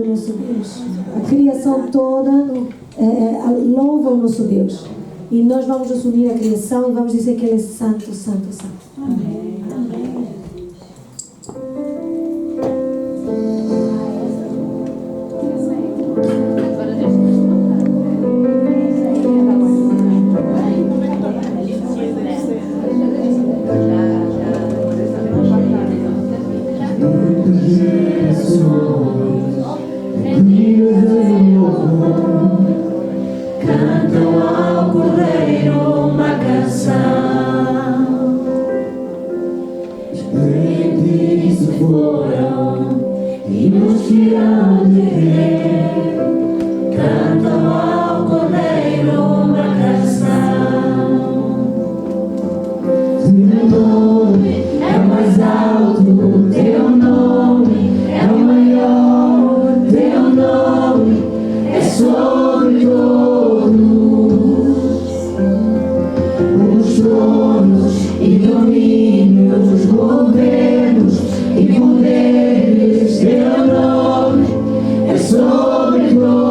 do nosso Deus. A criação toda louva o nosso Deus. E nós vamos nos unir à criação e vamos dizer que Ele é santo, santo, santo. Amém. Amém. Cantam ao Cordeiro uma canção. Esplêndidos foram e nos que hão de ver. Cantam ao Cordeiro uma canção. Teu nome é o mais alto, teu nome é o maior, teu nome é sobre todos. Os tronos e domínios, governos e poderes, teu nome é sobre todos.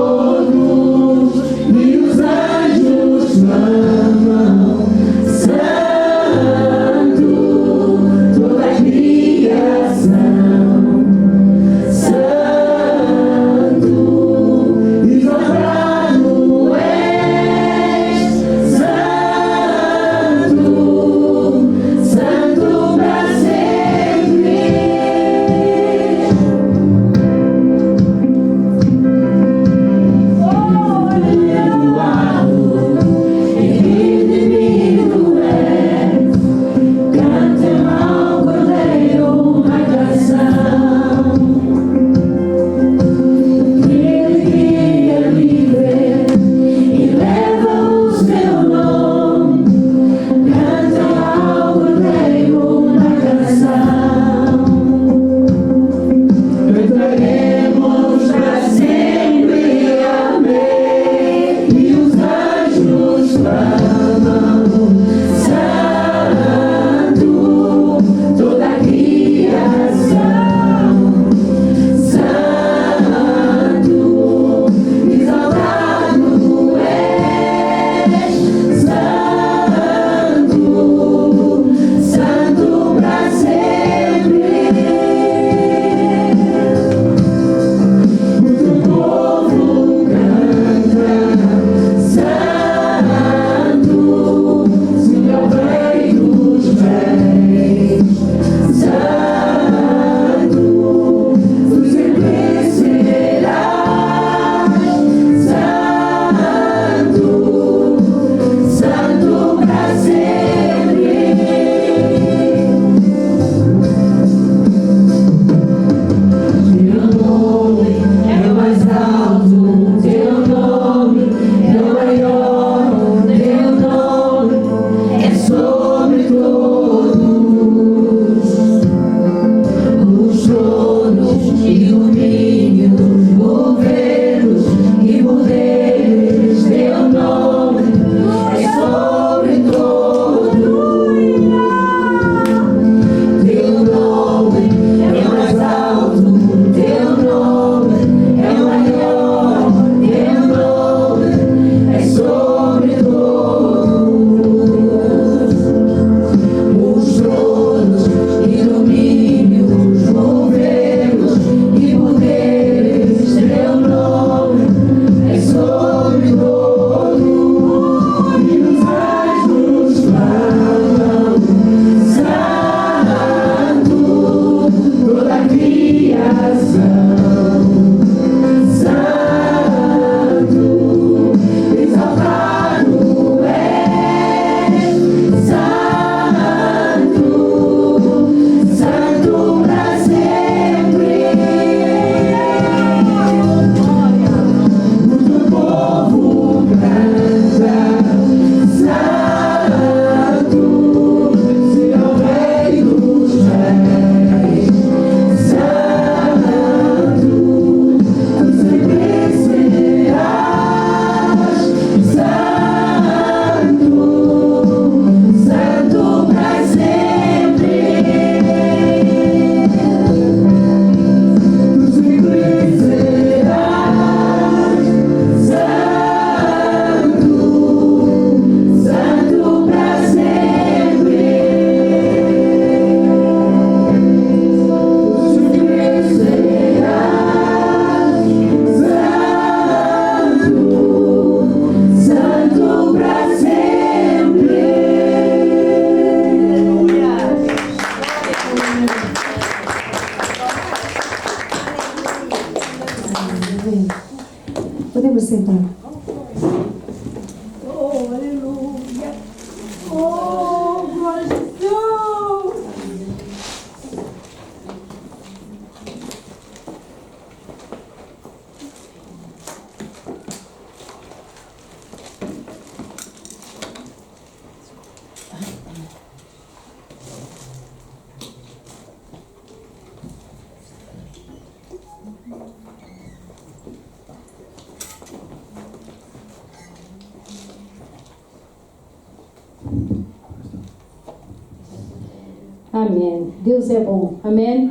Amém. Deus é bom. Amém?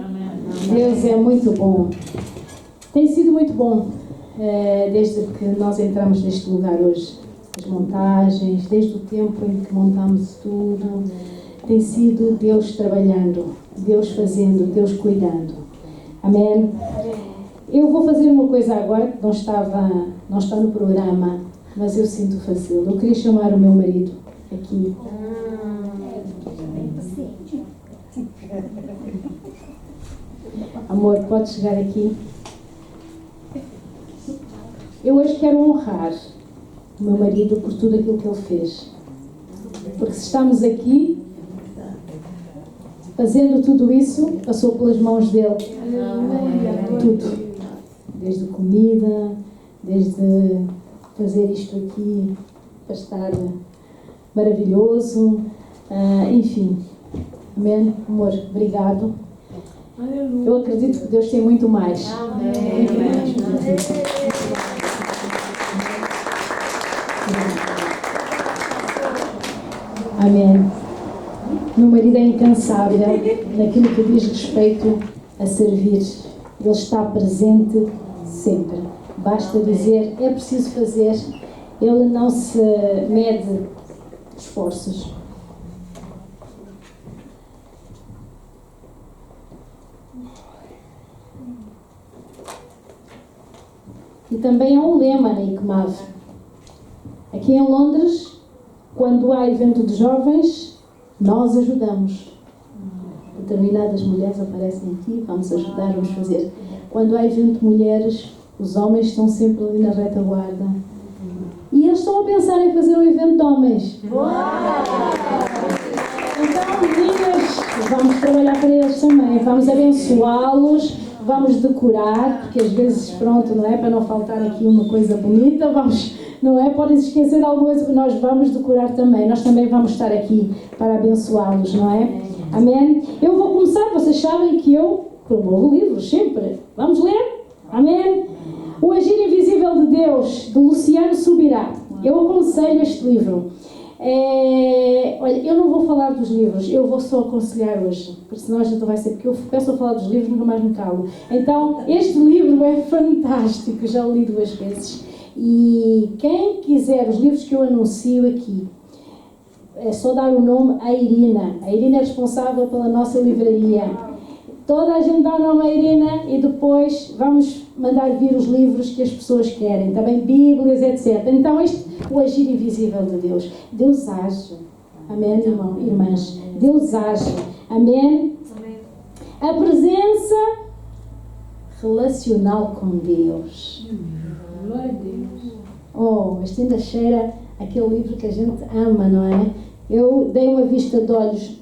Deus é muito bom. Tem sido muito bom desde que nós entramos neste lugar hoje. As montagens, desde o tempo em que montamos tudo. Tem sido Deus trabalhando, Deus fazendo, Deus cuidando. Amém? Eu vou fazer uma coisa agora que não está no programa, mas eu sinto fazê-lo. Eu queria chamar o meu marido aqui. Amor, pode chegar aqui. Eu hoje quero honrar o meu marido por tudo aquilo que ele fez. Porque se estamos aqui, fazendo tudo isso, passou pelas mãos dele. Tudo. Desde comida, desde fazer isto aqui para estar maravilhoso. Enfim. Amém? Amor, obrigado. Eu acredito que Deus tem muito mais. Amém. Muito mais. Amém. Meu marido é incansável naquilo que diz respeito a servir. Ele está presente sempre. Basta dizer, é preciso fazer. Ele não se mede esforços. E também há um lema na ICMAV. Aqui em Londres, quando há evento de jovens, nós ajudamos. Determinadas mulheres aparecem aqui, vamos ajudar, vamos fazer. Quando há evento de mulheres, os homens estão sempre ali na retaguarda. E eles estão a pensar em fazer um evento de homens. Então, meninas, vamos trabalhar para eles também. Vamos abençoá-los, vamos decorar, porque às vezes, pronto, não é? Para não faltar aqui uma coisa bonita, vamos, não é? Podem se esquecer de alguma coisa, nós vamos decorar também. Nós também vamos estar aqui para abençoá-los, não é? Amém? Eu vou começar, vocês sabem que eu promovo livros, sempre. Vamos ler? Amém? O Agir Invisível de Deus, de Luciano Subirá. Eu aconselho este livro. Olha, eu não vou falar dos livros, eu vou só aconselhar hoje, porque senão a gente vai ser, porque eu peço a falar dos livros, nunca mais me calo. Então, este livro é fantástico, já o li 2 vezes. E quem quiser os livros que eu anuncio aqui, é só dar o nome à Irina. A Irina é responsável pela nossa livraria. Toda a gente dá o nome à Irina e depois vamos mandar vir os livros que as pessoas querem. Também Bíblias, etc. Então, o Agir Invisível de Deus. Deus age. Amém, irmãs? Deus age. Amém? A presença relacional com Deus. Glória a Deus. Oh, mas ainda cheira aquele livro que a gente ama, não é? Eu dei uma vista de olhos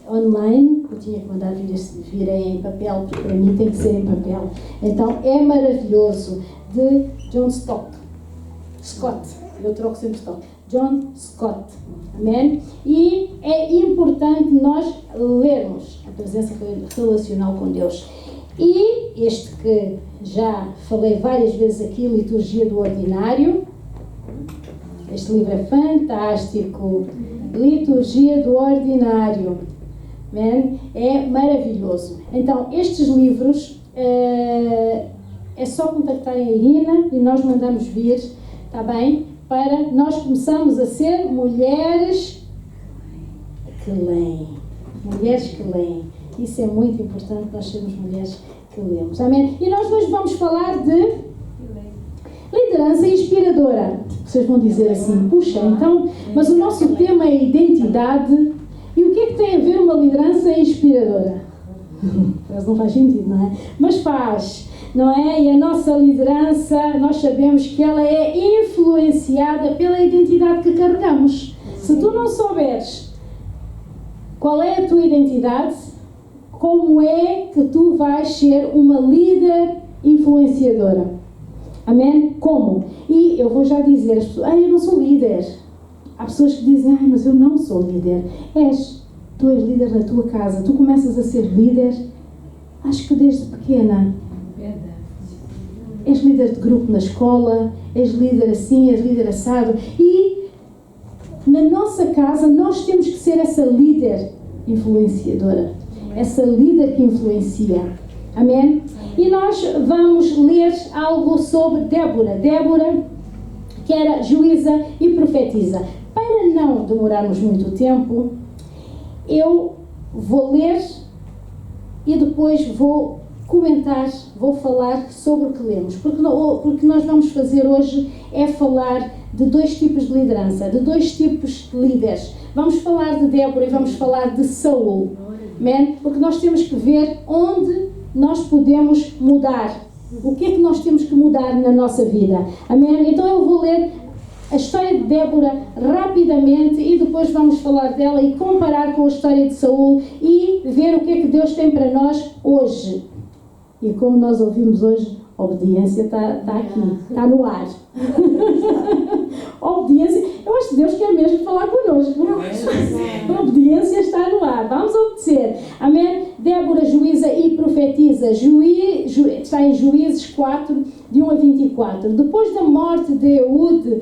online, eu tinha que mandar vir em papel, porque para mim tem que ser em papel. Então, é maravilhoso, de John Scott. Eu troco sempre Scott. John Scott. Amém? E é importante nós lermos a presença relacional com Deus. E este que já falei várias vezes aqui, Liturgia do Ordinário. Este livro é fantástico. Liturgia do Ordinário. Amém? É maravilhoso. Então, estes livros é só contactarem a Irina e nós mandamos vir, está bem? Para nós começarmos a ser mulheres que leem. Mulheres que leem. Isso é muito importante, nós sermos mulheres que lemos. Amém? E nós hoje vamos falar de liderança inspiradora. Vocês vão dizer assim, puxa, então, mas o nosso tema é identidade. E o que é que tem a ver uma liderança inspiradora? Mas não faz sentido, não é? Mas faz, não é? E a nossa liderança, nós sabemos que ela é influenciada pela identidade que carregamos. Se tu não souberes qual é a tua identidade, como é que tu vais ser uma líder influenciadora? Amém? Como? E eu vou já dizer às pessoas, eu não sou líder. Há pessoas que dizem, mas eu não sou líder. Tu és líder na tua casa, tu começas a ser líder, acho que desde pequena. És líder de grupo na escola, és líder assim, és líder assado. E na nossa casa, nós temos que ser essa líder influenciadora, essa líder que influencia. Amém? E nós vamos ler algo sobre Débora. Débora, que era juíza e profetisa. Para não demorarmos muito tempo, eu vou ler e depois vou comentar, vou falar sobre o que lemos. Porque nós vamos fazer hoje é falar de dois tipos de liderança, de dois tipos de líderes. Vamos falar de Débora e vamos falar de Saul. Amém? Porque nós temos que ver onde nós podemos mudar. O que é que nós temos que mudar na nossa vida? Amém? Então eu vou ler a história de Débora rapidamente e depois vamos falar dela e comparar com a história de Saul e ver o que é que Deus tem para nós hoje. E como nós ouvimos hoje, a obediência está aqui, está no ar. A obediência, eu acho que Deus quer mesmo falar connosco. A obediência está no ar, vamos obedecer. Amém? Débora, juíza e profetiza. Está em Juízes 4, de 1 a 24. Depois da morte de Eude,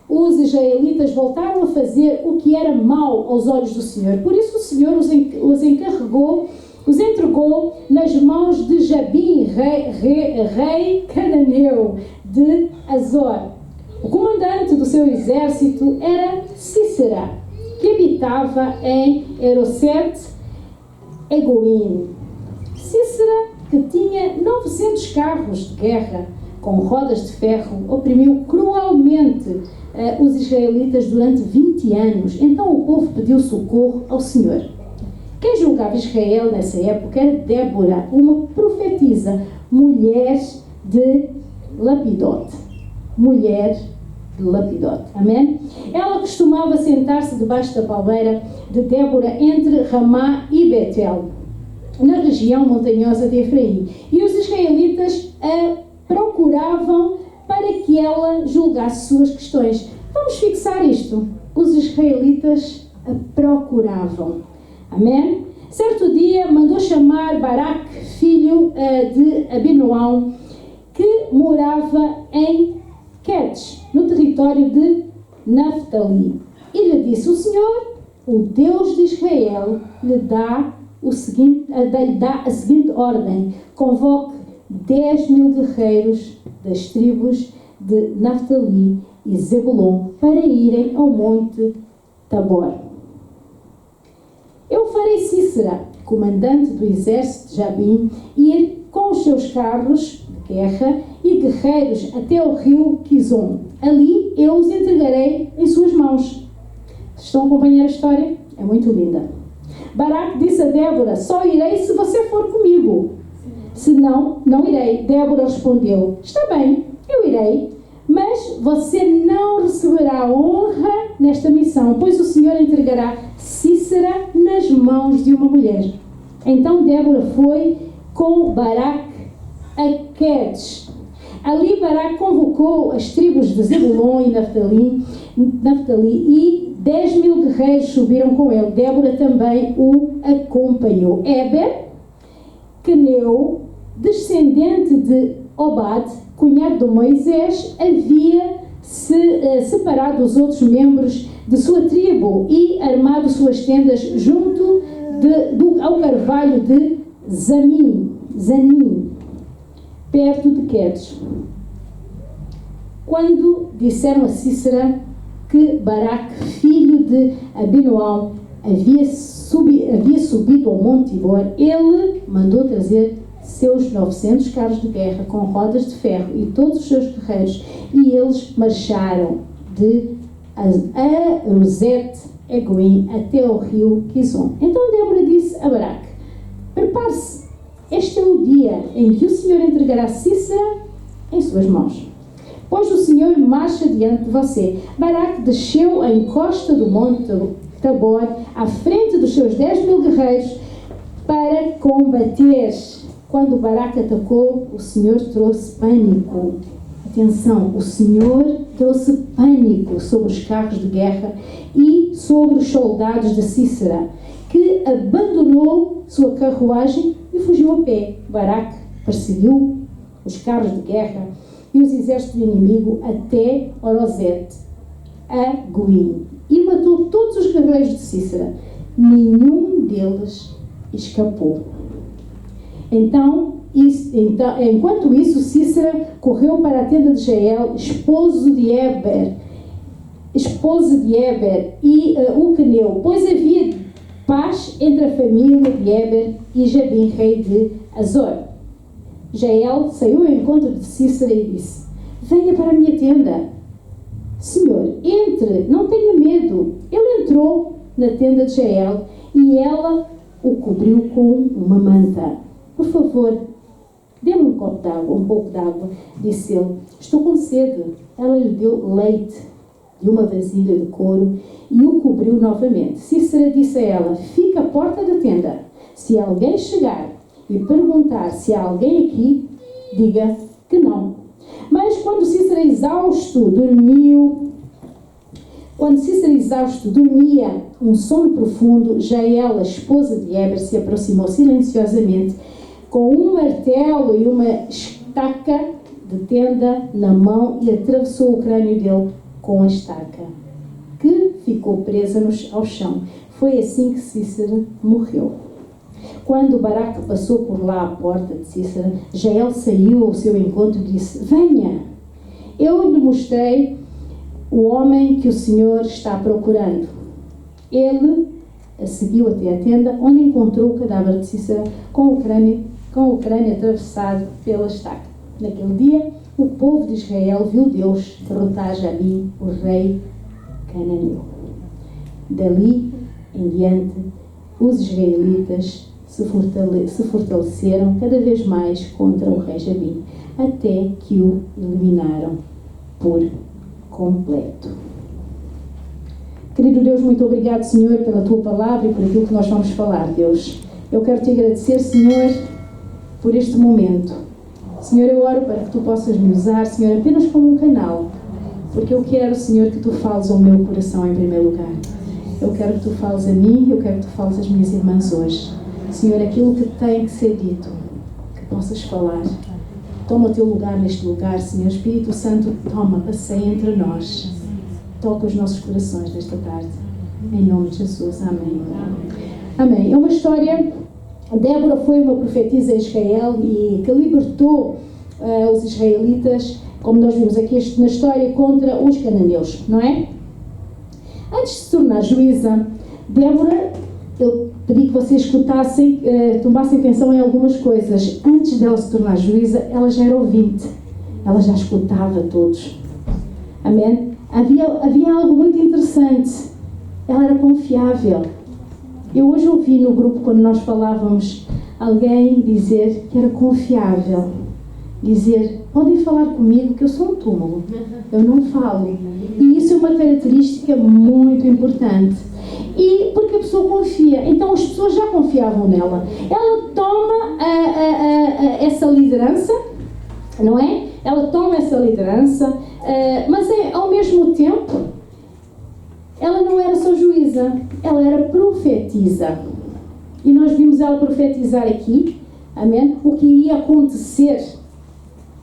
os israelitas voltaram a fazer o que era mau aos olhos do Senhor. Por isso o Senhor os entregou nas mãos de Jabim, rei cananeu de Azor. O comandante do seu exército era Sísera, que habitava em Erosete-Egoim. Sísera, que tinha 900 carros de guerra com rodas de ferro, oprimiu cruelmente os israelitas durante 20 anos. Então o povo pediu socorro ao Senhor. Quem julgava Israel nessa época era Débora, uma profetisa, mulher de Lapidote. Mulher de Lapidote. Amém? Ela costumava sentar-se debaixo da palmeira de Débora entre Ramá e Betel, na região montanhosa de Efraim. E os israelitas a procuravam para que ela julgasse suas questões. Vamos fixar isto. Os israelitas a procuravam. Amém? Certo dia mandou chamar Baraque, filho de Abinoão, que morava em Quedes, no território de Naftali. E lhe disse: o Senhor, o Deus de Israel, lhe dá a seguinte ordem: convoque 10.000 guerreiros das tribos de Naftali e Zebulon para irem ao monte Tabor. Eu farei Sísera, comandante do exército de Jabim, ir com os seus carros de guerra e guerreiros até ao rio Quizon. Ali eu os entregarei em suas mãos. Estão a acompanhar a história? É muito linda. Baraque disse a Débora: só irei se você for comigo. Se não, não irei. Débora respondeu: está bem, eu irei, mas você não receberá honra nesta missão, pois o Senhor entregará Sísera nas mãos de uma mulher. Então Débora foi com Baraque a Quedes. Ali Baraque convocou as tribos de Zebulon e Naftali e 10.000 guerreiros subiram com ele. Débora também o acompanhou. Eber, Queneu, descendente de Obad, cunhado de Moisés, havia separado os outros membros de sua tribo e armado suas tendas junto ao carvalho de Zanim, perto de Quedes. Quando disseram a Sísera que Baraque, filho de Abinoão, havia subido ao monte Tabor, ele mandou trazer seus 900 carros de guerra com rodas de ferro e todos os seus guerreiros, e eles marcharam de Erosete-Egoim até ao rio Quizon. Então Débora disse a Baraque: prepare-se, este é o dia em que o Senhor entregará Sísera em suas mãos, pois o Senhor marcha diante de você. Baraque desceu a encosta do monte Tabor à frente dos seus 10.000 guerreiros para combater. Quando Baraque atacou, o Senhor trouxe pânico. Atenção, o Senhor trouxe pânico sobre os carros de guerra e sobre os soldados de Sísera, que abandonou sua carruagem e fugiu a pé. Baraque perseguiu os carros de guerra e os exércitos do inimigo até Orosete, a Goim e matou todos os guerreiros de Císera. Nenhum deles escapou. Enquanto isso, Císera correu para a tenda de Jael, esposa de Eber, e o queneu, pois havia paz entre a família de Eber e Jabim, rei de Azor. Jael saiu ao encontro de Císera e disse: venha para a minha tenda. Senhor, entre, não tenha medo. Ele entrou na tenda de Jael e ela o cobriu com uma manta. Por favor, dê-me um pouco de água, disse ele. Estou com sede. Ela lhe deu leite de uma vasilha de couro e o cobriu novamente. Císera disse a ela: fica à porta da tenda. Se alguém chegar e perguntar se há alguém aqui, diga que não. Mas quando Císera exausto dormia um sono profundo, Jael, a esposa de Eber, se aproximou silenciosamente com um martelo e uma estaca de tenda na mão e atravessou o crânio dele com a estaca, que ficou presa ao chão. Foi assim que Císera morreu. Quando Baraque passou por lá à porta de Císera, Jael saiu ao seu encontro e disse: venha, eu lhe mostrei o homem que o Senhor está procurando. Ele a seguiu até a tenda, onde encontrou o cadáver de Císera com o crânio atravessado pela estaca. Naquele dia, o povo de Israel viu Deus derrotar Jabim, o rei cananeu. Dali em diante, os israelitas se fortaleceram cada vez mais contra o rei Jabim, até que o eliminaram por completo. Querido Deus, muito obrigado, Senhor, pela Tua palavra e por aquilo que nós vamos falar, Deus. Eu quero Te agradecer, Senhor, por este momento. Senhor, eu oro para que Tu possas me usar, Senhor, apenas como um canal, porque eu quero, Senhor, que Tu fales ao meu coração em primeiro lugar. Eu quero que Tu fales a mim, eu quero que Tu fales às minhas irmãs hoje. Senhor, aquilo que tem que ser dito, que possas falar. Toma o Teu lugar neste lugar, Senhor. Espírito Santo, toma, passeia entre nós. Toca os nossos corações nesta tarde. Em nome de Jesus. Amém. Amém. É uma história... Débora foi uma profetisa em Israel e que libertou os israelitas, como nós vimos aqui na história, contra os cananeus, não é? Antes de se tornar juíza, Débora, eu pedi que vocês escutassem, tomassem atenção em algumas coisas. Antes dela se tornar juíza, ela já era ouvinte. Ela já escutava todos. Amém? Havia algo muito interessante. Ela era confiável. Eu hoje ouvi no grupo, quando nós falávamos, alguém dizer que era confiável. Dizer: podem falar comigo que eu sou um túmulo. Eu não falo. E isso é uma característica muito importante. E porque a pessoa confia. Então as pessoas já confiavam nela. Ela toma essa liderança, não é? Ela toma essa liderança, mas ao mesmo tempo, ela não era só juíza, ela era profetisa. E nós vimos ela profetizar aqui, amém? O que iria acontecer.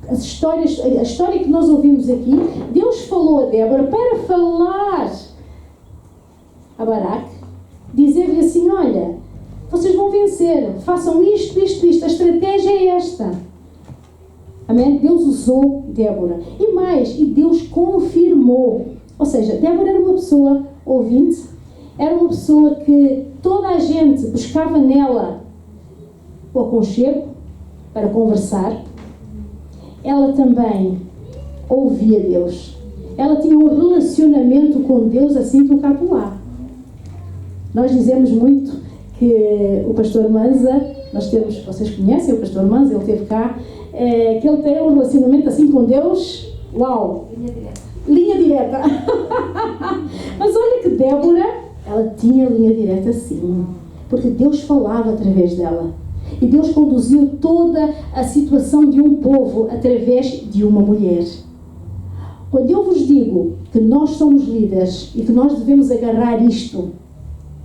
A história que nós ouvimos aqui, Deus falou a Débora para falar a Baraque, dizer-lhe assim: olha, vocês vão vencer, façam isto, a estratégia é esta. Amém? Deus usou Débora. E mais, e Deus confirmou. Ou seja, Débora era uma pessoa ouvinte, era uma pessoa que toda a gente buscava nela o aconchego para conversar. Ela também ouvia Deus. Ela tinha um relacionamento com Deus assim do cá por lá. Nós dizemos muito que o pastor Manza, vocês conhecem o pastor Manza, ele esteve cá, que ele tem um relacionamento assim com Deus, uau! Linha direta. Mas olha que Débora, ela tinha linha direta sim, porque Deus falava através dela. E Deus conduziu toda a situação de um povo através de uma mulher. Quando eu vos digo que nós somos líderes e que nós devemos agarrar isto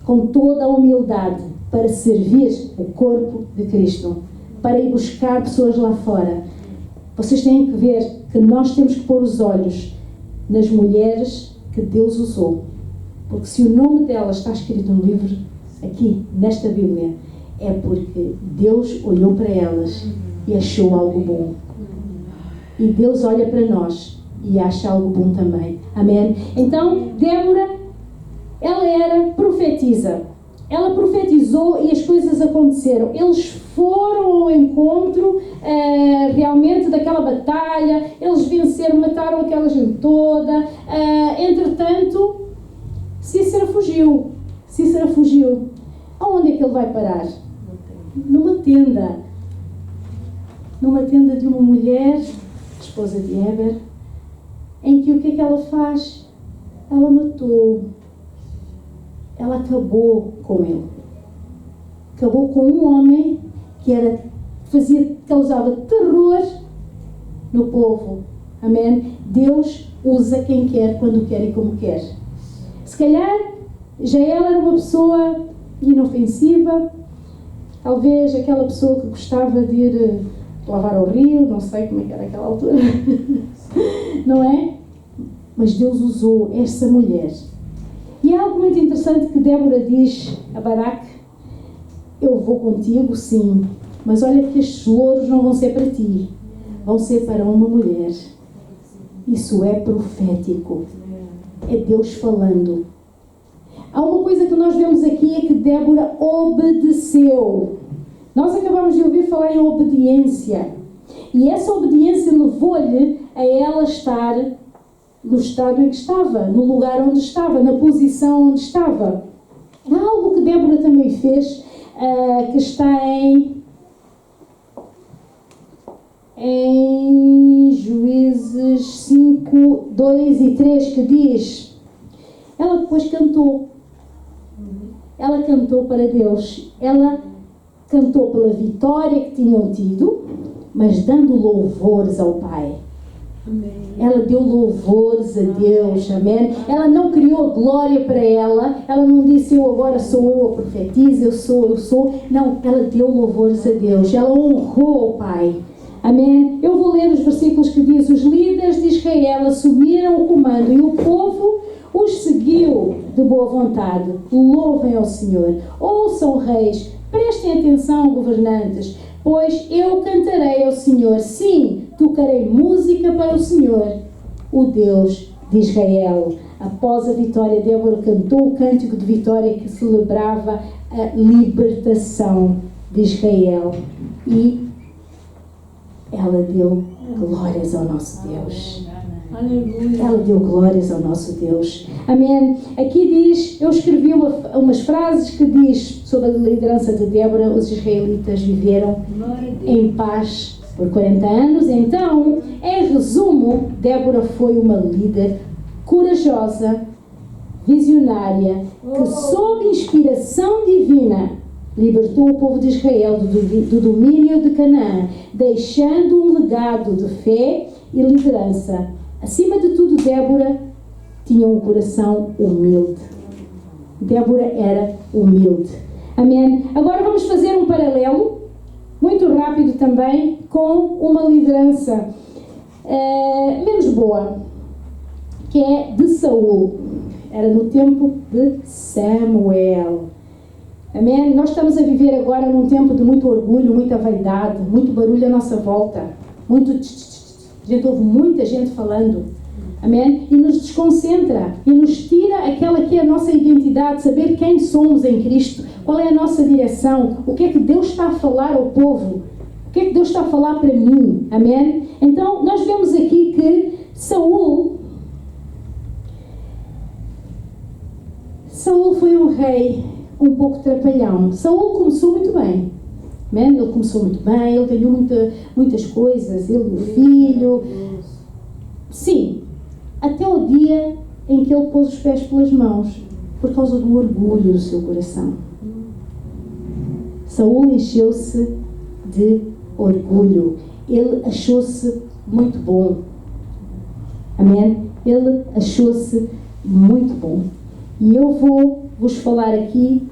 com toda a humildade para servir o corpo de Cristo, para ir buscar pessoas lá fora, vocês têm que ver que nós temos que pôr os olhos nas mulheres que Deus usou. Porque se o nome dela está escrito no livro, aqui, nesta Bíblia, é porque Deus olhou para elas e achou algo bom. E Deus olha para nós e acha algo bom também. Amém? Então, Débora, ela era profetisa. Ela profetizou e as coisas aconteceram. Eles foram ao encontro realmente daquela batalha. Eles venceram, mataram aquela gente toda. Entretanto, Cícera fugiu. Aonde é que ele vai parar? Numa tenda. Numa tenda de uma mulher, esposa de Heber, em que o que é que ela faz? Ela matou. Ela acabou com ele. Acabou com um homem que causava terror no povo. Amém? Deus usa quem quer, quando quer e como quer. Se calhar, Jael era uma pessoa inofensiva, talvez aquela pessoa que gostava de ir lavar ao rio, não sei como é que era aquela altura, não é? Mas Deus usou essa mulher. E há algo muito interessante que Débora diz a Baraque: eu vou contigo, sim, mas olha que estes louros não vão ser para ti, vão ser para uma mulher. Isso é profético. É Deus falando. Há uma coisa que nós vemos aqui, é que Débora obedeceu. Nós acabamos de ouvir falar em obediência. E essa obediência levou-lhe a ela estar no estado em que estava, no lugar onde estava, na posição onde estava. Há algo que Débora também fez, que está em Juízes 5, 2 e 3, que diz: ela depois cantou. Ela cantou para Deus. Ela cantou pela vitória que tinham tido, mas dando louvores ao Pai. Amém. Ela deu louvores a Deus. Amém? Ela não criou glória para ela. Ela não disse: eu agora sou eu a profetisa, eu sou. Não, ela deu louvores a Deus. Ela honrou ao Pai. Amém? Eu vou ler os versículos que diz: os líderes de Israel assumiram o comando e o povo os seguiu de boa vontade. Louvem ao Senhor. Ouçam, reis, prestem atenção, governantes, pois eu cantarei ao Senhor. Sim, tocarei música para o Senhor, o Deus de Israel. Após a vitória, Débora cantou o cântico de vitória que celebrava a libertação de Israel. E ela deu glórias ao nosso Deus. Aleluia. Ela deu glórias ao nosso Deus. Amém. Aqui diz, eu escrevi umas frases que diz sobre a liderança de Débora: os israelitas viveram em paz por 40 anos. Então, em resumo, Débora foi uma líder corajosa, visionária, que sob inspiração divina libertou o povo de Israel do domínio de Canaã, deixando um legado de fé e liderança. Acima de tudo, Débora tinha um coração humilde. Débora era humilde. Amém? Agora vamos fazer um paralelo, muito rápido também, com uma liderança menos boa, que é de Saul. Era no tempo de Samuel. Amém? Nós estamos a viver agora num tempo de muito orgulho, muita vaidade, muito barulho à nossa volta, gente, ouve muita gente falando, amém? E nos desconcentra, e nos tira aquela que é a nossa identidade, saber quem somos em Cristo, qual é a nossa direção, o que é que Deus está a falar ao povo, o que é que Deus está a falar para mim, amém? Então, nós vemos aqui que Saul foi um rei um pouco trapalhão. Saul começou muito bem. Amém? Ele começou muito bem, ele ganhou muitas coisas, ele e o filho. Sim, até o dia em que ele pôs os pés pelas mãos, por causa do orgulho do seu coração. Saul encheu-se de orgulho. Ele achou-se muito bom. Amém? Ele achou-se muito bom. E eu vou vos falar aqui.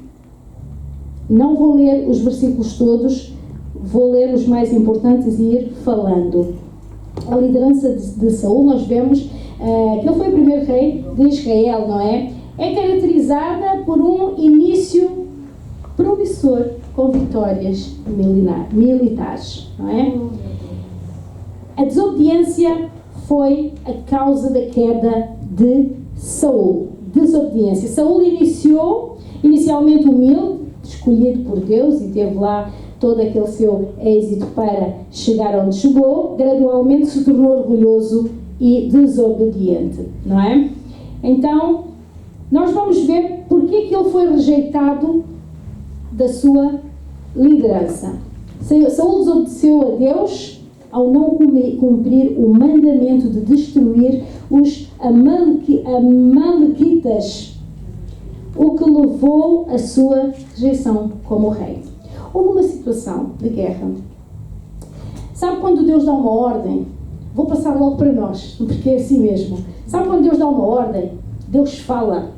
Não vou ler os versículos todos, vou ler os mais importantes e ir falando. A liderança de Saul, nós vemos que ele foi o primeiro rei de Israel, não é? É caracterizada por um início promissor com vitórias militares, não é? A desobediência foi a causa da queda de Saul. Desobediência. Saul inicialmente humilde, escolhido por Deus, e teve lá todo aquele seu êxito para chegar onde chegou, gradualmente se tornou orgulhoso e desobediente, não é? Então, nós vamos ver porque que ele foi rejeitado da sua liderança. Saul desobedeceu a Deus ao não cumprir o mandamento de destruir os amalequitas, o que levou à sua rejeição como rei. Houve uma situação de guerra. Sabe quando Deus dá uma ordem? Vou passar logo para nós, porque é assim mesmo. Sabe quando Deus dá uma ordem? Deus fala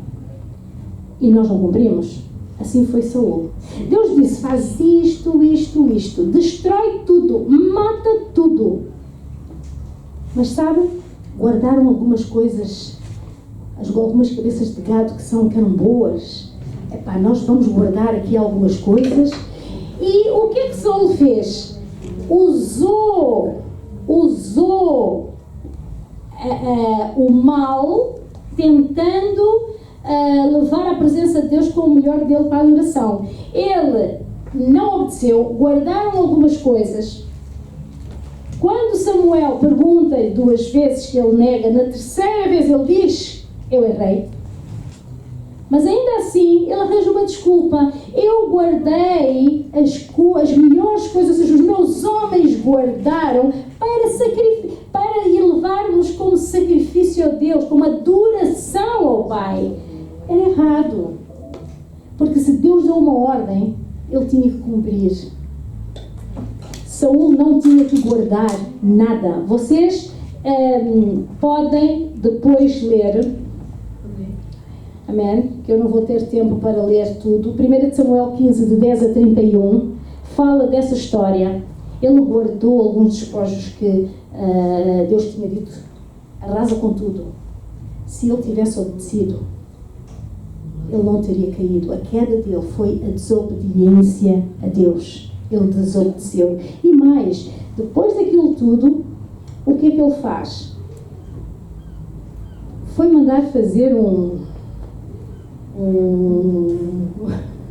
e nós não cumprimos? Assim foi Saul. Deus disse, faz isto, isto, isto. Destrói tudo, mata tudo. Mas sabe, guardaram algumas coisas, algumas cabeças de gado que eram boas. Epá, nós vamos guardar aqui algumas coisas. E o que é que Saul fez? Usou o mal, tentando levar a presença de Deus com o melhor dele para a adoração. Ele não obedeceu, guardaram algumas coisas. Quando Samuel pergunta-lhe 2 vezes, que ele nega, na terceira vez ele diz, eu errei. Mas ainda assim, ele arranja uma desculpa. Eu guardei as melhores coisas, ou seja, os meus homens guardaram para elevar-nos como sacrifício a Deus, como adoração ao Pai. Era errado. Porque se Deus deu uma ordem, ele tinha que cumprir. Saul não tinha que guardar nada. Vocês podem depois ler, amém? Que eu não vou ter tempo para ler tudo. 1 Samuel 15, de 10 a 31, fala dessa história. Ele guardou alguns despojos que Deus tinha dito, arrasa com tudo. Se ele tivesse obedecido, ele não teria caído. A queda dele foi a desobediência a Deus. Ele desobedeceu. E mais, depois daquilo tudo, o que é que ele faz? Foi mandar fazer uma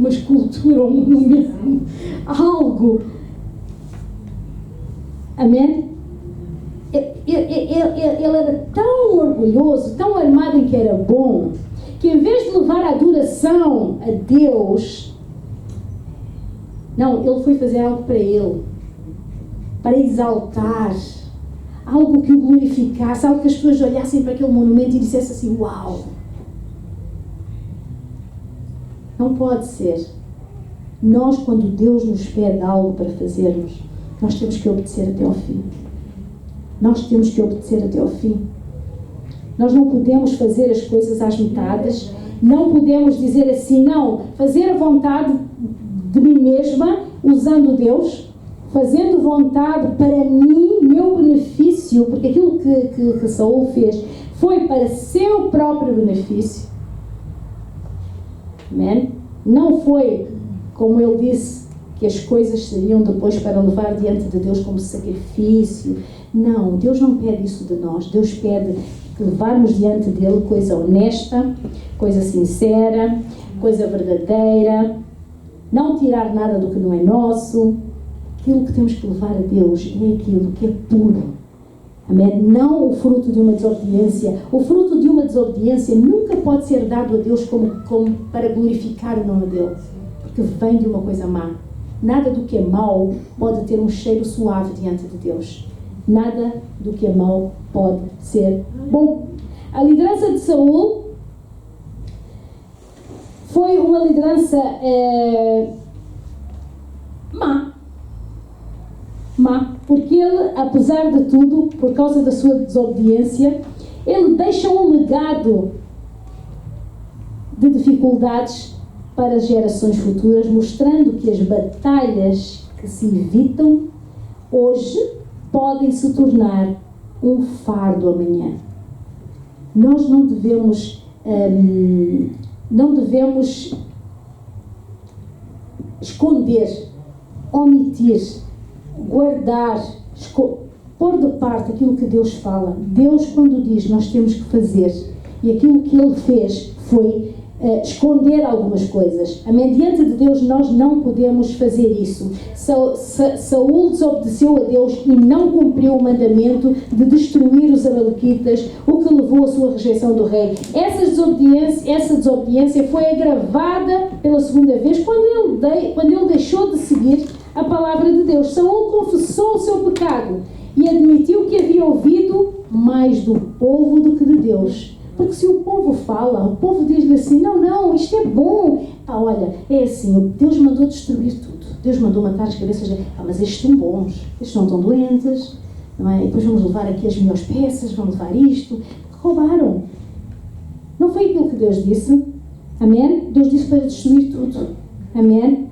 escultura, um monumento, algo. Amém? Ele era tão orgulhoso, tão armado em que era bom, que em vez de levar a adoração a Deus, não, ele foi fazer algo para ele, para exaltar, algo que o glorificasse, algo que as pessoas olhassem para aquele monumento e dissessem assim, uau! Não pode ser. Nós, quando Deus nos pede algo para fazermos, nós temos que obedecer até ao fim. Nós temos que obedecer até ao fim. Nós não podemos fazer as coisas às metades, não podemos dizer assim, não, fazer a vontade de mim mesma, usando Deus, fazendo vontade para mim, meu benefício, porque aquilo que Saul fez foi para seu próprio benefício. Amém? Não foi, como ele disse, que as coisas seriam depois para levar diante de Deus como sacrifício. Não, Deus não pede isso de nós. Deus pede que levarmos diante dele coisa honesta, coisa sincera, coisa verdadeira, não tirar nada do que não é nosso. Aquilo que temos que levar a Deus é aquilo que é puro. Amém? Não o fruto de uma desobediência. O fruto de uma desobediência nunca pode ser dado a Deus como para glorificar o nome dele, porque vem de uma coisa má. Nada do que é mau pode ter um cheiro suave diante de Deus. Nada do que é mau pode ser bom. A liderança de Saul foi uma liderança má, porque ele, apesar de tudo, por causa da sua desobediência, ele deixa um legado de dificuldades para as gerações futuras, mostrando que as batalhas que se evitam hoje podem se tornar um fardo amanhã. nós não devemos esconder, omitir, guardar, pôr de parte aquilo que Deus fala. Deus, quando diz, nós temos que fazer, e aquilo que Ele fez foi esconder algumas coisas. Amém? Diante de Deus nós não podemos fazer isso. Saul desobedeceu a Deus e não cumpriu o mandamento de destruir os amalequitas, o que levou à sua rejeição do rei. Essa desobediência foi agravada pela segunda vez quando ele deixou de seguir a palavra de Deus. Saul confessou o seu pecado e admitiu que havia ouvido mais do povo do que de Deus. Porque se o povo fala, o povo diz-lhe assim, não, isto é bom. Olha, é assim, Deus mandou destruir tudo. Deus mandou matar as cabeças. Mas estes estão bons, estes não estão doentes, não é? E depois vamos levar aqui as melhores peças, vamos levar isto. Roubaram. Não foi aquilo que Deus disse? Amém? Deus disse para destruir tudo. Amém?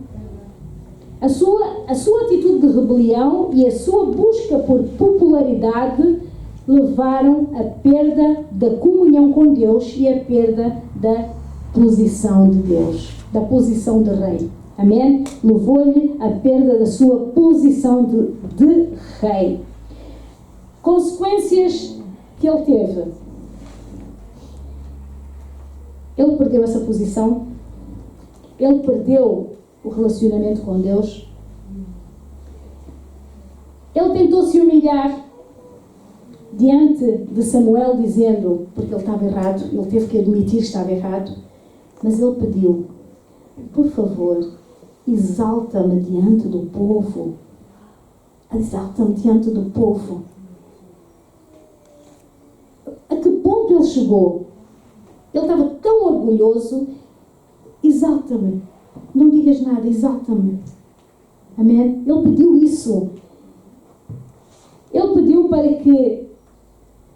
A sua atitude de rebelião e a sua busca por popularidade levaram à perda da comunhão com Deus e à perda da posição de Deus, da posição de rei. Amém? Levou-lhe à perda da sua posição de rei. Consequências que ele teve. Ele perdeu essa posição, ele perdeu o relacionamento com Deus, ele tentou se humilhar diante de Samuel, dizendo, porque ele estava errado, ele teve que admitir que estava errado, mas ele pediu, por favor, exalta-me diante do povo. Exalta-me diante do povo. A que ponto ele chegou? Ele estava tão orgulhoso. Exalta-me. Não digas nada, exalta-me. Amém? Ele pediu isso. Ele pediu para que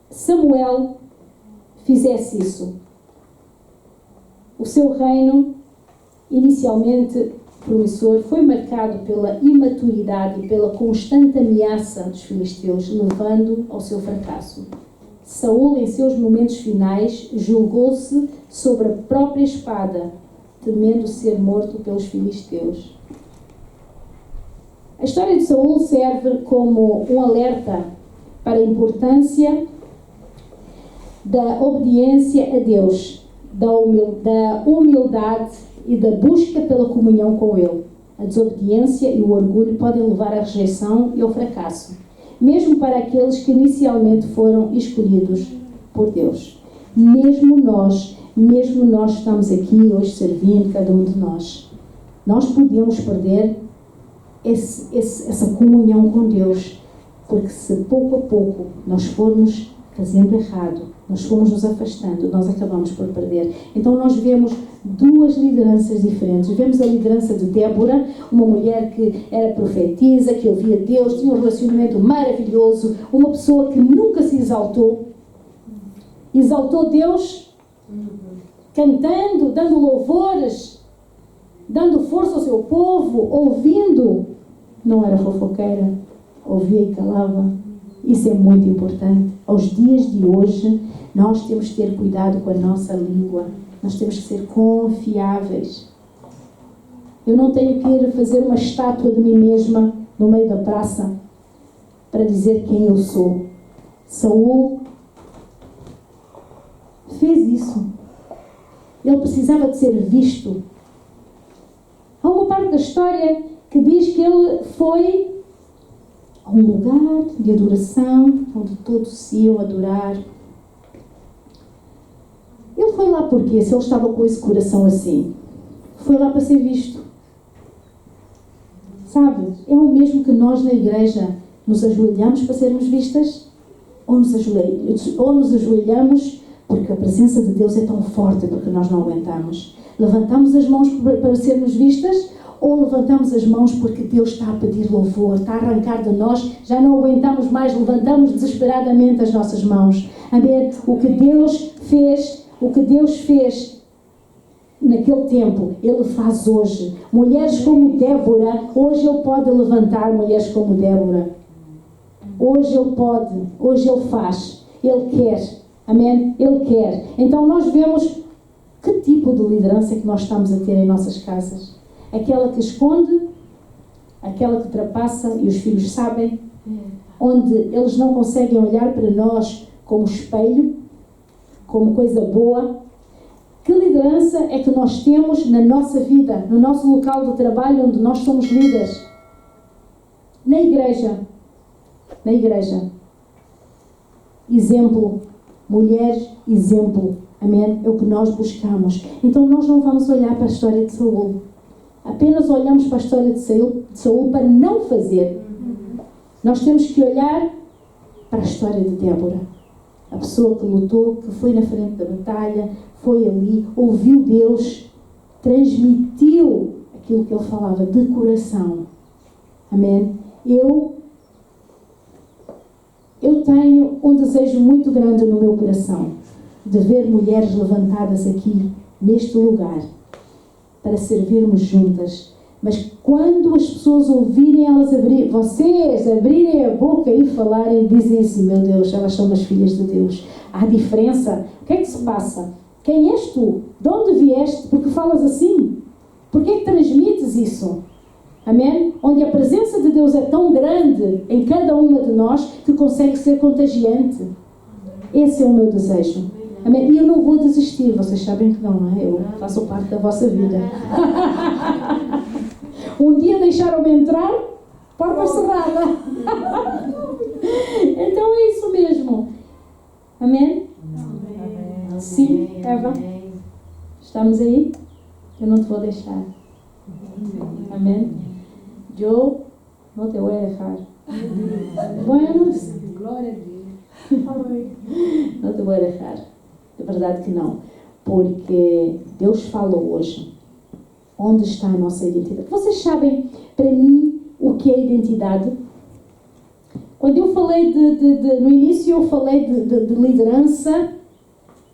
Samuel fizesse isso. O seu reino, inicialmente promissor, foi marcado pela imaturidade e pela constante ameaça dos filisteus, levando ao seu fracasso. Saul, em seus momentos finais, julgou-se sobre a própria espada, temendo ser morto pelos filisteus. A história de Saul serve como um alerta para a importância da obediência a Deus, da humildade e da busca pela comunhão com Ele. A desobediência e o orgulho podem levar à rejeição e ao fracasso, mesmo para aqueles que inicialmente foram escolhidos por Deus. Mesmo nós estamos aqui hoje servindo, cada um de nós. Nós podemos perder essa comunhão com Deus, porque se pouco a pouco nós formos fazendo errado, nós fomos nos afastando, nós acabamos por perder. Então nós vemos duas lideranças diferentes. Vemos a liderança de Débora, uma mulher que era profetisa, que ouvia Deus, tinha um relacionamento maravilhoso, uma pessoa que nunca se exaltou. Exaltou Deus cantando, dando louvores, dando força ao seu povo, ouvindo. Não era fofoqueira, ouvia e calava. Isso é muito importante. Aos dias de hoje, nós temos que ter cuidado com a nossa língua. Nós temos que ser confiáveis. Eu não tenho que ir fazer uma estátua de mim mesma no meio da praça para dizer quem eu sou. Saul fez isso. Ele precisava de ser visto. Há uma parte da história que diz que ele foi a um lugar de adoração, onde todos se iam adorar. Ele foi lá porque, se ele estava com esse coração assim, foi lá para ser visto. Sabe, é o mesmo que nós na igreja nos ajoelhamos para sermos vistas, ou nos ajoelhamos porque a presença de Deus é tão forte porque nós não aguentamos. Levantamos as mãos para sermos vistas, ou levantamos as mãos porque Deus está a pedir louvor, está a arrancar de nós, já não aguentamos mais, levantamos desesperadamente as nossas mãos. Amém? O que Deus fez naquele tempo, Ele faz hoje. Mulheres como Débora, hoje Ele pode levantar mulheres como Débora. Hoje Ele pode, hoje Ele faz, Ele quer. Amém? Ele quer. Então nós vemos que tipo de liderança é que nós estamos a ter em nossas casas. Aquela que esconde, aquela que ultrapassa e os filhos sabem, onde eles não conseguem olhar para nós como espelho, como coisa boa. Que liderança é que nós temos na nossa vida, no nosso local de trabalho onde nós somos líderes? Na igreja. Na igreja. Exemplo. Mulheres, exemplo. Amém? É o que nós buscamos. Então nós não vamos olhar para a história de Saul. Apenas olhamos para a história de Saul para não fazer. Nós temos que olhar para a história de Débora. A pessoa que lutou, que foi na frente da batalha, foi ali, ouviu Deus, transmitiu aquilo que ele falava de coração. Amém? Eu tenho um desejo muito grande no meu coração de ver mulheres levantadas aqui, neste lugar, para servirmos juntas. Mas quando as pessoas ouvirem vocês abrirem a boca e falarem, dizem assim: meu Deus, elas são as filhas de Deus. Há diferença. O que é que se passa? Quem és tu? De onde vieste? Porque falas assim? Por que é que transmites isso? Amém? Onde a presença de Deus é tão grande em cada uma de nós que consegue ser contagiante. Esse é o meu desejo. Amém? E eu não vou desistir. Vocês sabem que não é? Eu faço parte da vossa vida. Um dia deixaram-me entrar, porta cerrada. Então é isso mesmo. Amém? Amém. Sim, Eva? Estamos aí? Eu não te vou deixar. Amém? Eu não te vou dejar. Buenos? Glória a Deus. Não te vou deixar. É verdade que não. Porque Deus fala hoje. Onde está a nossa identidade? Vocês sabem, para mim, o que é identidade? Quando eu falei no início, eu falei de liderança,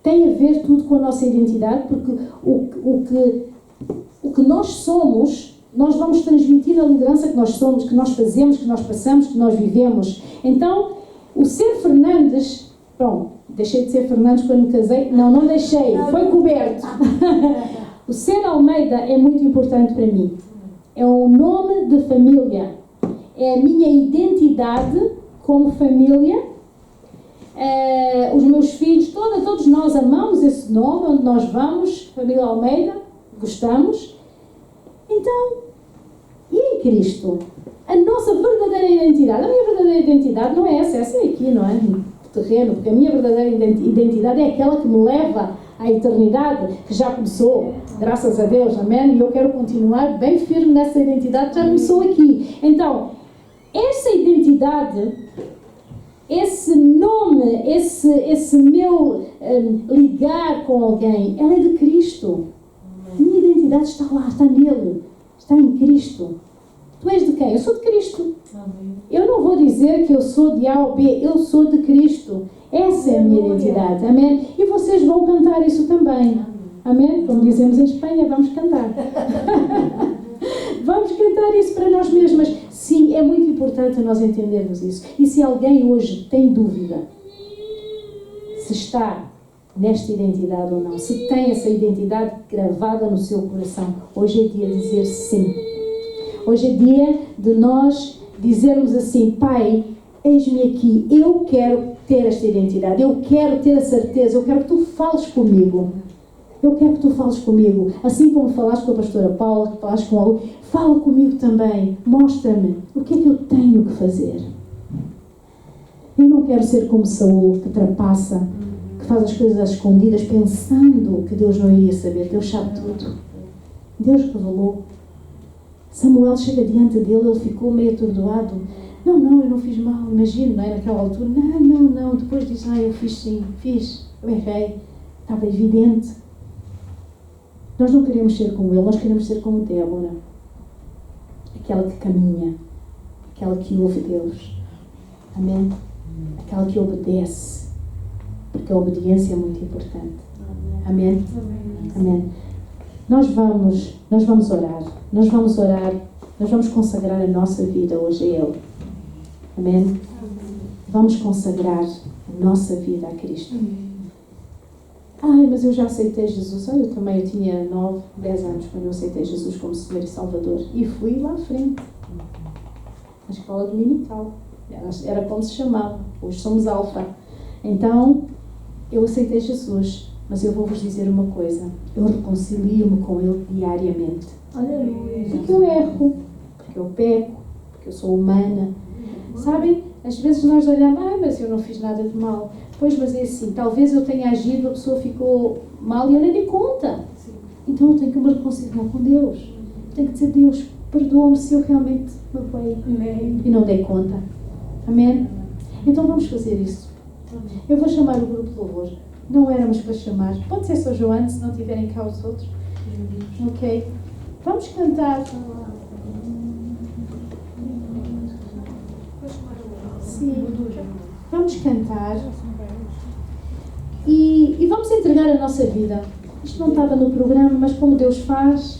tem a ver tudo com a nossa identidade, porque o que nós somos, nós vamos transmitir na liderança que nós somos, que nós fazemos, que nós passamos, que nós vivemos. Então, o ser Fernandes, pronto, deixei de ser Fernandes quando me casei? Não deixei, foi coberto. O ser Almeida é muito importante para mim. É um nome de família. É a minha identidade como família. Os meus filhos, todos nós amamos esse nome, onde nós vamos, família Almeida, gostamos. Então, e em Cristo? A nossa verdadeira identidade, a minha verdadeira identidade não é essa é aqui, não é? No terreno, porque a minha verdadeira identidade é aquela que me leva à eternidade, que já começou, graças a Deus, amém? E eu quero continuar bem firme nessa identidade que já começou aqui. Então, essa identidade, esse nome, esse meu ligar com alguém, ela é de Cristo. A minha identidade está lá, está nele, está em Cristo. Tu és de quem? Eu sou de Cristo. Eu não vou dizer que eu sou de A ou B, eu sou de Cristo. Essa é a minha identidade, amém? E vocês vão cantar isso também, amém? Como dizemos em Espanha, vamos cantar. Vamos cantar isso para nós mesmas. Sim, é muito importante nós entendermos isso. E se alguém hoje tem dúvida se está nesta identidade ou não, se tem essa identidade gravada no seu coração, hoje é dia de dizer sim. Hoje é dia de nós dizermos assim: Pai, eis-me aqui, eu quero ter esta identidade, eu quero ter a certeza, eu quero que tu fales comigo. Eu quero que tu fales comigo, assim como falaste com a pastora Paula, que falaste com a Lu, fala comigo também, mostra-me o que é que eu tenho que fazer. Eu não quero ser como Saul, que trapassa, que faz as coisas às escondidas, pensando que Deus não iria saber. Deus sabe tudo. Deus revelou. Samuel chega diante dele, ele ficou meio atordoado. Não, eu não fiz mal, imagino, não é? Naquela altura. Não. Depois diz, eu fiz sim, eu errei. Estava evidente. Nós não queremos ser como ele, nós queremos ser como Débora. Aquela que caminha, aquela que ouve Deus. Amém? Aquela que obedece. Porque a obediência é muito importante. Amém? Amém. Nós vamos orar. Nós vamos consagrar a nossa vida hoje a Ele. Amém? Vamos consagrar a nossa vida a Cristo. Ai, mas eu já aceitei Jesus. Olha, eu tinha 9, 10 anos quando eu aceitei Jesus como Senhor e Salvador. E fui lá à frente, na escola dominical. Era como se chamava. Hoje somos Alfa. Então, eu aceitei Jesus. Mas eu vou-vos dizer uma coisa. Eu reconcilio-me com Ele diariamente. Aleluia. Porque eu erro, porque eu peco, porque eu sou humana. Sabem? Às vezes nós olhamos, mas eu não fiz nada de mal. Pois, mas é assim, talvez eu tenha agido, a pessoa ficou mal e eu nem dei conta. Então eu tenho que me reconciliar com Deus. Tenho que dizer, Deus, perdoa-me se eu realmente me magoei e não dei conta. Amém? Então vamos fazer isso. Eu vou chamar o grupo de louvor. Não éramos para chamar. Pode ser só Joana, se não tiverem cá os outros. Ok? Vamos cantar. Sim. Vamos cantar. E vamos entregar a nossa vida. Isto não estava no programa, mas como Deus faz,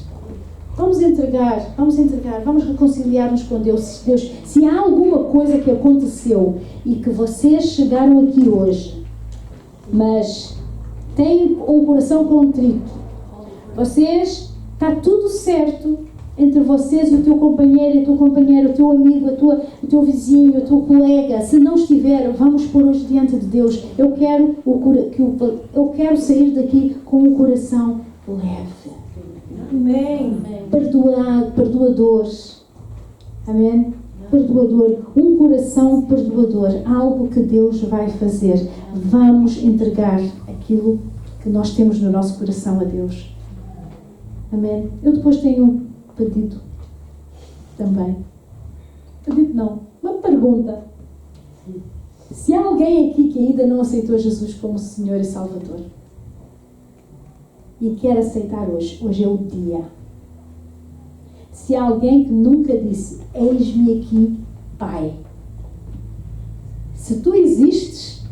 vamos entregar, vamos reconciliar-nos com Deus. Deus, se há alguma coisa que aconteceu e que vocês chegaram aqui hoje, mas têm um coração contrito, vocês, está tudo certo entre vocês e o teu companheiro, a tua companheira, o teu amigo, o teu vizinho, o teu colega. Se não estiver, vamos pôr hoje diante de Deus. Eu quero sair daqui com um coração leve. Amém. Perdoadores. Amém? Perdoador. Um coração perdoador. Algo que Deus vai fazer. Vamos entregar aquilo que nós temos no nosso coração a Deus. Amém? Eu depois tenho pedido também. Pedido não. Uma pergunta. Se há alguém aqui que ainda não aceitou Jesus como Senhor e Salvador e quer aceitar hoje é o dia. Se há alguém que nunca disse, eis-me aqui, Pai. Se tu existes,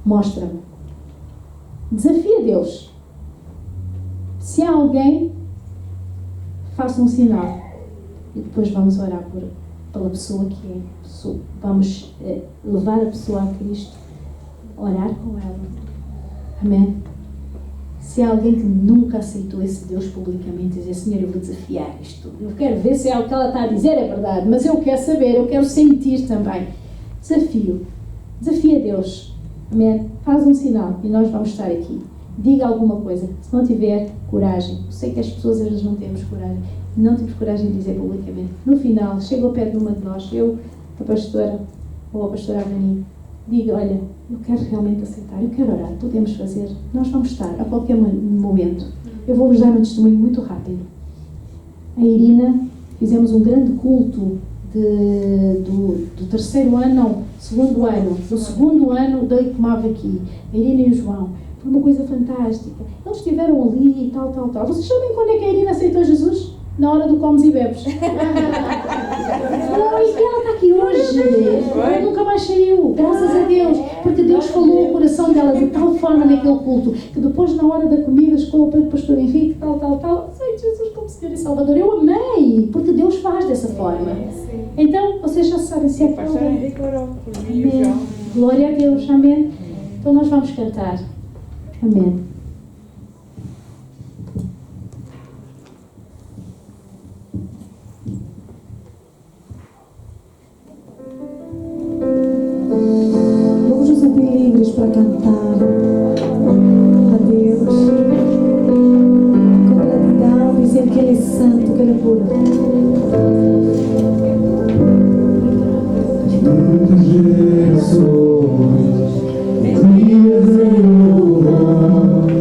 mostra-me. Desafia Deus. Se há alguém, faça um sinal. E depois vamos orar pela pessoa que é. Vamos levar a pessoa a Cristo. Orar com ela. Amém? Se há alguém que nunca aceitou esse Deus publicamente, dizer, Senhor, eu vou desafiar isto. Eu quero ver se é o que ela está a dizer é verdade, mas eu quero saber, eu quero sentir também. Desafio. Desafia Deus. Amém? Faz um sinal e nós vamos estar aqui. Diga alguma coisa. Se não tiver coragem, eu sei que as pessoas às vezes não temos coragem, não temos coragem de dizer publicamente. No final, chega ao pé de uma de nós, eu, a pastora ou a pastora Avani, diga, olha, eu quero realmente aceitar, eu quero orar, podemos fazer, nós vamos estar a qualquer momento. Eu vou-vos dar um testemunho muito rápido. A Irina, fizemos um grande culto do terceiro ano, não, segundo ano, do segundo ano da ICMAV aqui, a Irina e o João. Foi uma coisa fantástica. Eles estiveram ali e tal. Vocês sabem quando é que a Irina aceitou Jesus? Na hora do comes e bebes. E ela está aqui hoje. Ela nunca mais saiu. Graças a Deus. Porque Deus falou o coração dela de tal forma naquele culto que depois, na hora da comida, chegou para o pastor Henrique, tal. Aceite Jesus como Senhor e Salvador. Eu amei. Porque Deus faz dessa forma. Então, vocês já sabem se é para alguém. Amém. Glória a Deus. Amém. Então, nós vamos cantar. Amém. Vamos nos sentir livres para cantar a Deus com gratidão, dizer que Ele é santo, que Ele é puro. Muitas gerações crias em louvor.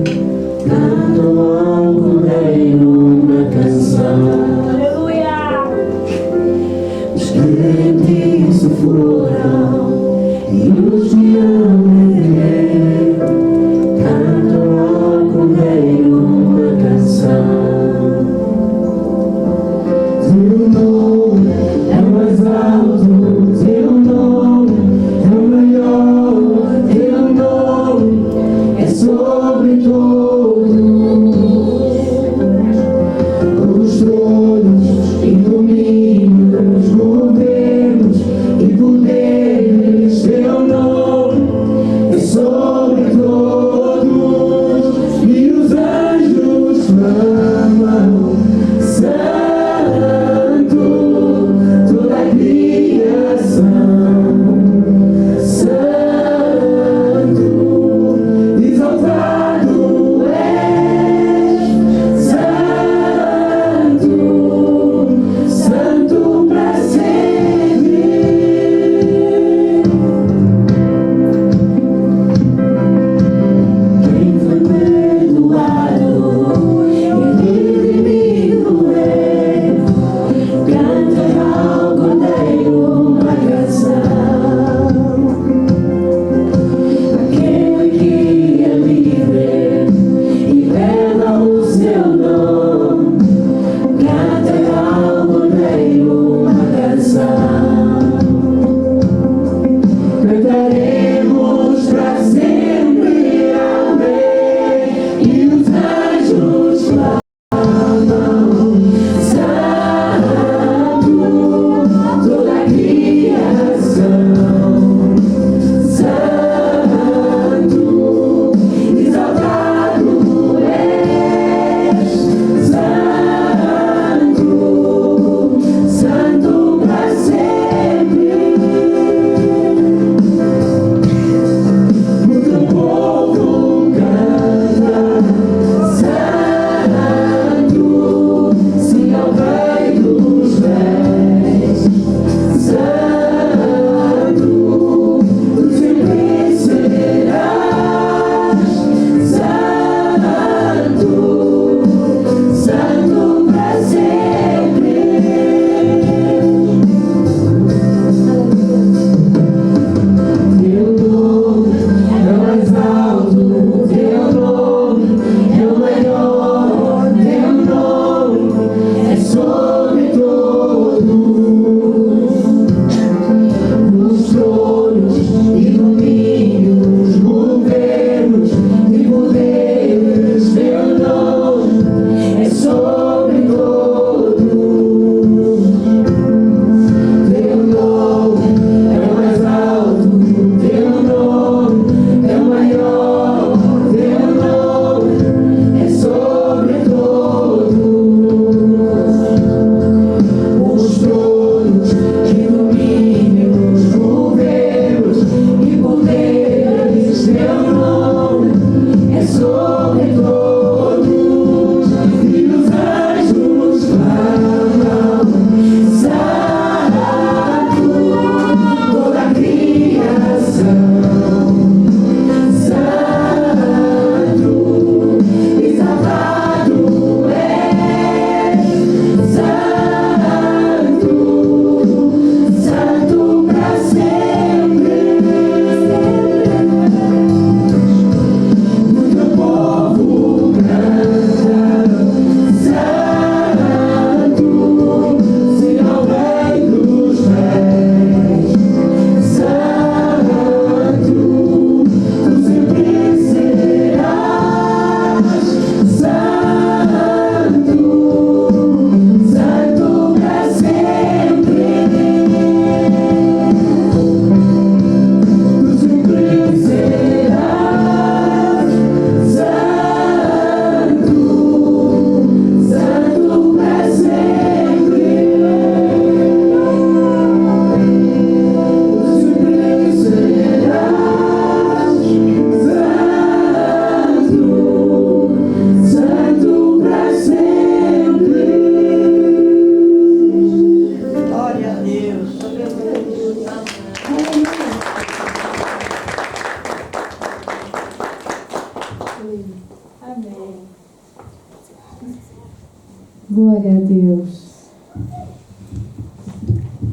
Glória a Deus.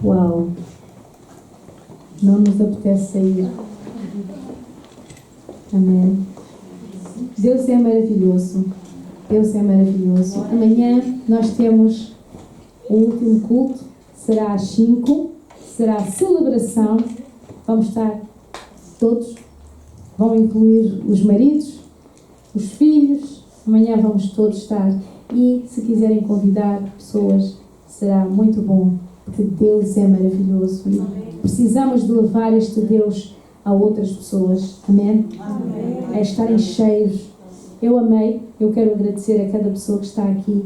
Uau. Não nos apetece sair. Amém. Deus é maravilhoso. Deus é maravilhoso. Amanhã nós temos o último culto. Será às 5. Será a celebração. Vamos estar todos. Vão incluir os maridos, os filhos. Amanhã vamos todos estar. E se quiserem convidar pessoas, será muito bom. Porque Deus é maravilhoso. E precisamos de levar este Deus a outras pessoas. Amém? Amém. É estarem cheios. Eu amei. Eu quero agradecer a cada pessoa que está aqui.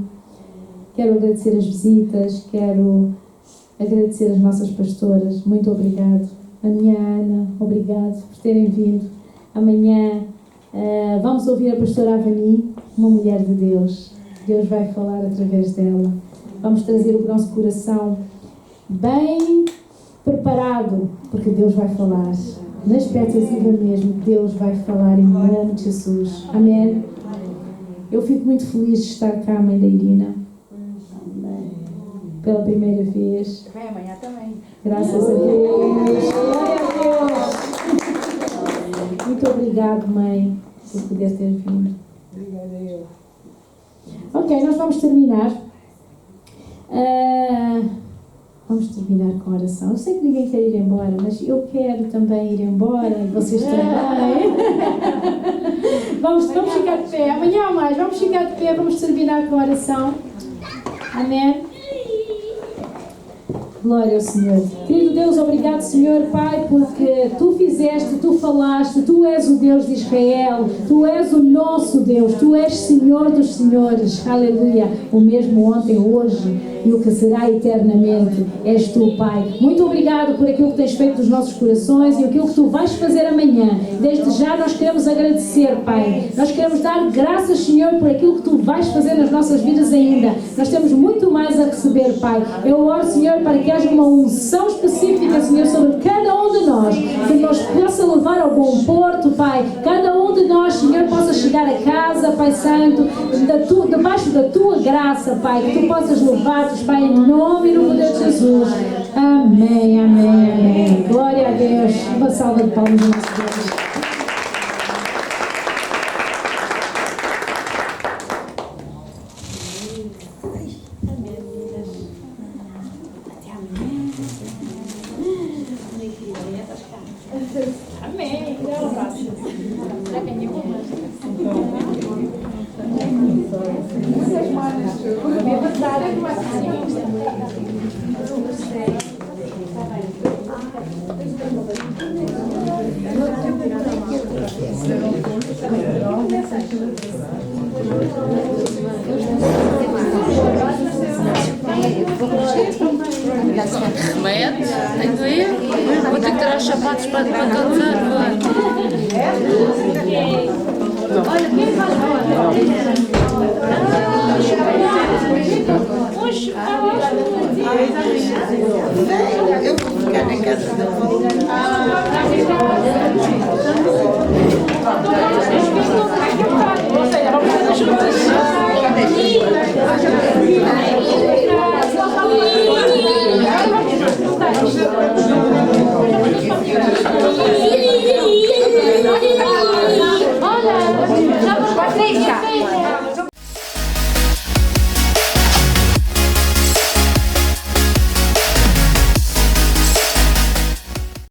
Quero agradecer as visitas. Quero agradecer as nossas pastoras. Muito obrigado. A minha Ana, obrigado por terem vindo. Amanhã vamos ouvir a pastora Avani, uma mulher de Deus. Deus vai falar através dela. Vamos trazer o nosso coração bem preparado, porque Deus vai falar. Na expectativa mesmo, Deus vai falar em nome de Jesus. Amém? Eu fico muito feliz de estar cá, mãe da Irina. Pela primeira vez. Vai amanhã também. Graças a Deus. Glória a Deus. Muito obrigado, mãe, por poder ter vindo. Obrigada eu. Ok, nós vamos terminar. Vamos terminar com a oração. Eu sei que ninguém quer ir embora, mas eu quero também ir embora e vocês também. Vamos ficar de pé. Amanhã ou mais, vamos ficar de pé, vamos terminar com a oração. Amém. Glória ao Senhor. Querido Deus, obrigado, Senhor, Pai, porque Tu fizeste, Tu falaste, Tu és o Deus de Israel, Tu és o nosso Deus, Tu és Senhor dos Senhores, aleluia, o mesmo ontem, hoje e o que será eternamente, és Tu, Pai. Muito obrigado por aquilo que tens feito nos nossos corações e aquilo que Tu vais fazer amanhã. Desde já nós queremos agradecer, Pai. Nós queremos dar graças, Senhor, por aquilo que Tu vais fazer nas nossas vidas ainda. Nós temos muito mais a receber, Pai. Eu oro, Senhor, para que haja uma unção específica, Senhor, sobre cada um de nós, que nos possa levar ao bom porto, Pai. Cada um de nós, Senhor, possa chegar a casa, Pai Santo, debaixo da Tua graça, Pai, que Tu possas levar-nos, Pai, em nome e no poder de Jesus. Amém, amém, amém. Glória a Deus. Uma salva de palmas ao nosso Deus. Remédio, tenho que ir. Vou ter que tirar os sapatos para calçar. Olha, quem faz?